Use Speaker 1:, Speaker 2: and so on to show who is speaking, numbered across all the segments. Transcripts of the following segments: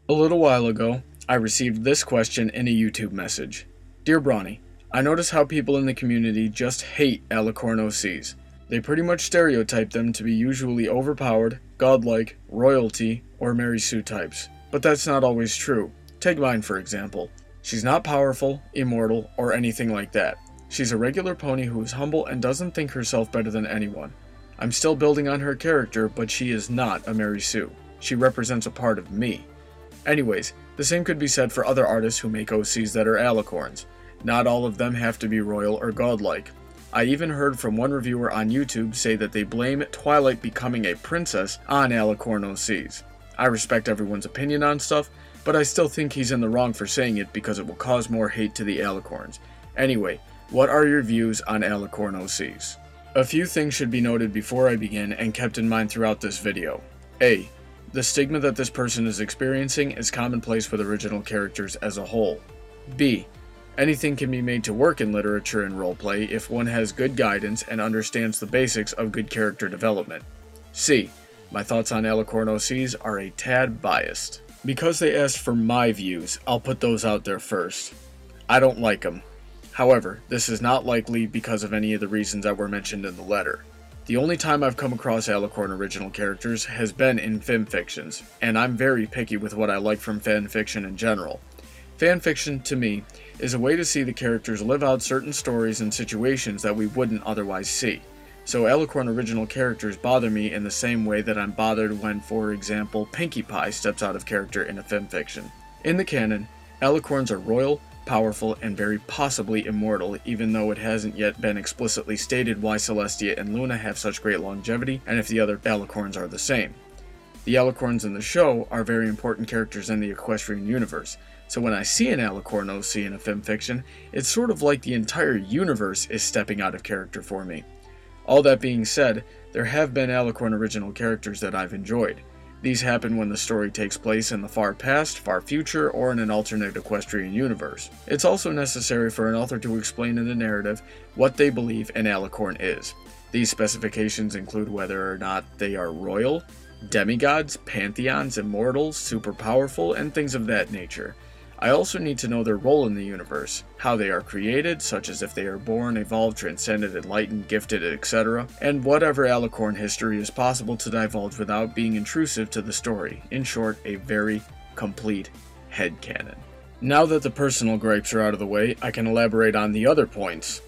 Speaker 1: A little while ago, I received this question in a YouTube message. Dear Brony, I notice how people in the community just hate Alicorn OCs. They pretty much stereotype them to be usually overpowered, godlike, royalty, or Mary Sue types. But that's not always true. Take mine for example. She's not powerful, immortal, or anything like that. She's a regular pony who is humble and doesn't think herself better than anyone. I'm still building on her character, but she is not a Mary Sue. She represents a part of me. Anyways, the same could be said for other artists who make OCs that are alicorns. Not all of them have to be royal or godlike. I even heard from one reviewer on YouTube say that they blame Twilight becoming a princess on alicorn OCs. I respect everyone's opinion on stuff, but I still think he's in the wrong for saying it because it will cause more hate to the alicorns. Anyway, what are your views on alicorn OCs? A few things should be noted before I begin and kept in mind throughout this video. A. The stigma that this person is experiencing is commonplace with original characters as a whole. B. Anything can be made to work in literature and roleplay if one has good guidance and understands the basics of good character development. C. My thoughts on Alicorn OCs are a tad biased. Because they asked for my views, I'll put those out there first. I don't like them. However, this is not likely because of any of the reasons that were mentioned in the letter. The only time I've come across Alicorn original characters has been in FiMfictions, and I'm very picky with what I like from fanfiction in general. Fanfiction, to me, is a way to see the characters live out certain stories and situations that we wouldn't otherwise see. So Alicorn original characters bother me in the same way that I'm bothered when, for example, Pinkie Pie steps out of character in a fanfiction. In the canon, Alicorns are royal, powerful, and very possibly immortal, even though it hasn't yet been explicitly stated why Celestia and Luna have such great longevity, and if the other Alicorns are the same. The Alicorns in the show are very important characters in the equestrian universe, so when I see an Alicorn OC in a FiMfiction, it's sort of like the entire universe is stepping out of character for me. All that being said, there have been Alicorn original characters that I've enjoyed. These happen when the story takes place in the far past, far future, or in an alternate equestrian universe. It's also necessary for an author to explain in the narrative what they believe an Alicorn is. These specifications include whether or not they are royal, demigods, pantheons, immortals, super powerful, and things of that nature. I also need to know their role in the universe, how they are created, such as if they are born, evolved, transcended, enlightened, gifted, etc., and whatever Alicorn history is possible to divulge without being intrusive to the story. In short, a very complete headcanon. Now that the personal gripes are out of the way, I can elaborate on the other points.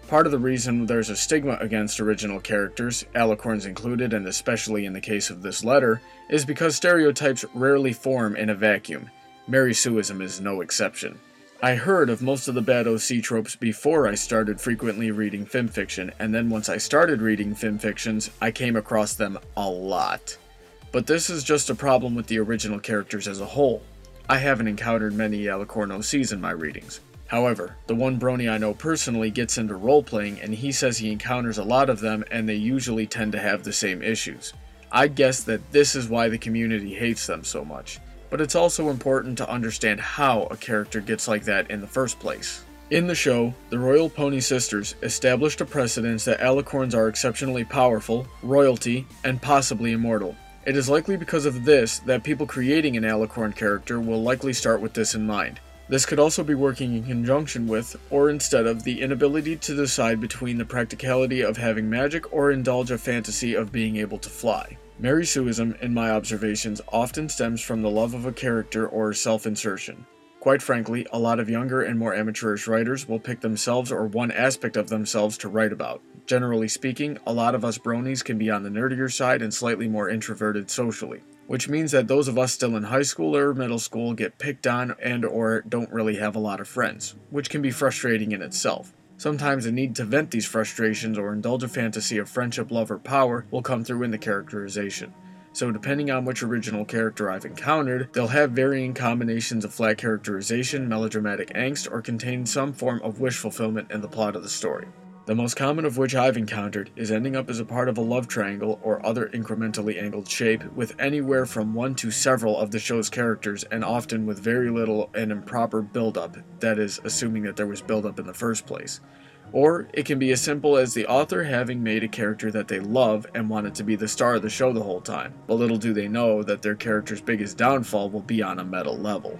Speaker 1: Part of the reason there's a stigma against original characters, Alicorns included and especially in the case of this letter, is because stereotypes rarely form in a vacuum. Mary Sueism is no exception. I heard of most of the bad OC tropes before I started frequently reading FiMfiction, and then once I started reading FiMfictions, I came across them a lot. But this is just a problem with the original characters as a whole. I haven't encountered many Alicorn OCs in my readings. However, the one Brony I know personally gets into role-playing and he says he encounters a lot of them and they usually tend to have the same issues. I guess that this is why the community hates them so much. But it's also important to understand how a character gets like that in the first place. In the show, the Royal Pony Sisters established a precedence that Alicorns are exceptionally powerful, royalty, and possibly immortal. It is likely because of this that people creating an Alicorn character will likely start with this in mind. This could also be working in conjunction with, or instead of, the inability to decide between the practicality of having magic or indulge a fantasy of being able to fly. Mary Sueism, in my observations, often stems from the love of a character or self-insertion. Quite frankly, a lot of younger and more amateurish writers will pick themselves or one aspect of themselves to write about. Generally speaking, a lot of us bronies can be on the nerdier side and slightly more introverted socially, which means that those of us still in high school or middle school get picked on and or don't really have a lot of friends, which can be frustrating in itself. Sometimes the need to vent these frustrations or indulge a fantasy of friendship, love, or power will come through in the characterization. So depending on which original character I've encountered, they'll have varying combinations of flat characterization, melodramatic angst, or contain some form of wish fulfillment in the plot of the story. The most common of which I've encountered is ending up as a part of a love triangle or other incrementally angled shape with anywhere from one to several of the show's characters and often with very little and improper build-up, that is, assuming that there was build-up in the first place. Or it can be as simple as the author having made a character that they love and want it to be the star of the show the whole time, but little do they know that their character's biggest downfall will be on a meta level.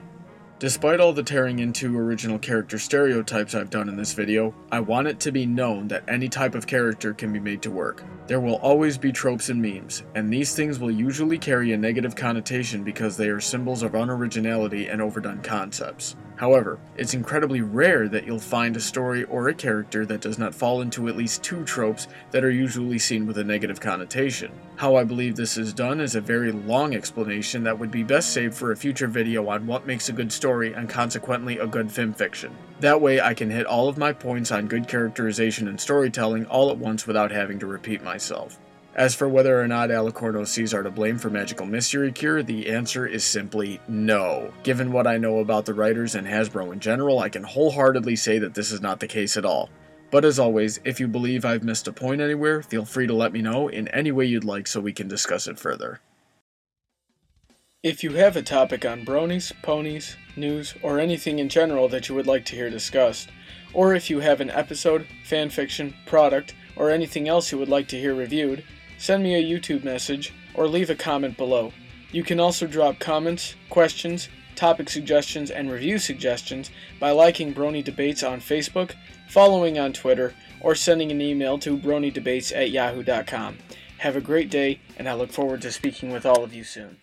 Speaker 1: Despite all the tearing into original character stereotypes I've done in this video, I want it to be known that any type of character can be made to work. There will always be tropes and memes, and these things will usually carry a negative connotation because they are symbols of unoriginality and overdone concepts. However, it's incredibly rare that you'll find a story or a character that does not fall into at least 2 tropes that are usually seen with a negative connotation. How I believe this is done is a very long explanation that would be best saved for a future video on what makes a good story and consequently a good FiMfiction. That way I can hit all of my points on good characterization and storytelling all at once without having to repeat myself. As for whether or not Alicorn OCs are to blame for Magical Mystery Cure, the answer is simply no. Given what I know about the writers and Hasbro in general, I can wholeheartedly say that this is not the case at all. But as always, if you believe I've missed a point anywhere, feel free to let me know in any way you'd like so we can discuss it further. If you have a topic on bronies, ponies, news, or anything in general that you would like to hear discussed, or if you have an episode, fanfiction, product, or anything else you would like to hear reviewed, send me a YouTube message or leave a comment below. You can also drop comments, questions, topic suggestions, and review suggestions by liking Brony Debates on Facebook, following on Twitter, or sending an email to bronydebates@yahoo.com. Have a great day, and I look forward to speaking with all of you soon.